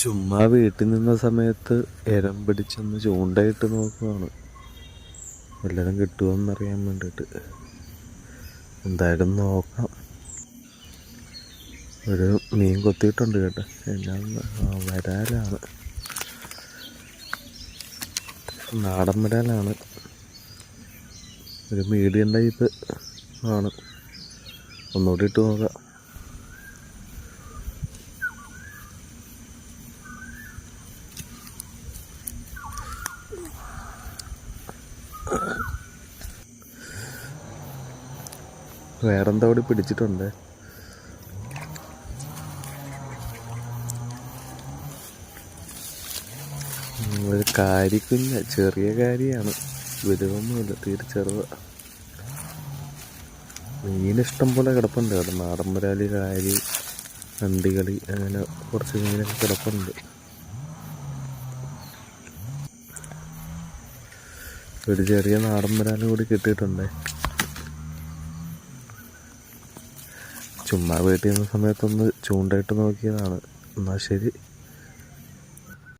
ചുമ്മാ വീട്ടിൽ നിന്ന സമയത്ത് ഇരം പിടിച്ചൊന്ന് ചൂണ്ടയിട്ട് നോക്കുവാണ്, വല്ലതും കിട്ടുമോയെന്നറിയാൻ വേണ്ടിയിട്ട്. എന്തായാലും നോക്കാം. ഒരു മീൻ കൊത്തിയിട്ടുണ്ട് കേട്ടോ. എന്നാന്ന് വരാലാണ്, നാടൻ വരാലാണ്. ഒരു മീഡിയം ടൈപ്പ് ആണ്. ഒന്നുകൂടി ഇട്ട് നോക്കാം. വേറെന്താ കൂടി പിടിച്ചിട്ടുണ്ട്. ഒരു കാരിക്കുഞ്ഞ, ചെറിയ കാരിയാണ്, വലുതൊന്നുമില്ല, തീരെ ചെറുതാണ്. മീനിഷ്ടം പോലെ കിടപ്പുണ്ട് കേട്ടോ. നാടൻ വരാലി, കാരി, നണ്ടികളി, അങ്ങനെ കുറച്ച് മീനൊക്കെ കിടപ്പുണ്ട്. ഒരു ചെറിയ നാടൻ വരാലും കൂടി കിട്ടിയിട്ടുണ്ട്. ചുമ്മാ വീട്ടിൽ നിന്ന സമയത്തൊന്ന് ചൂണ്ടയിട്ട് നോക്കിയതാണ്. എന്നാൽ ശരി.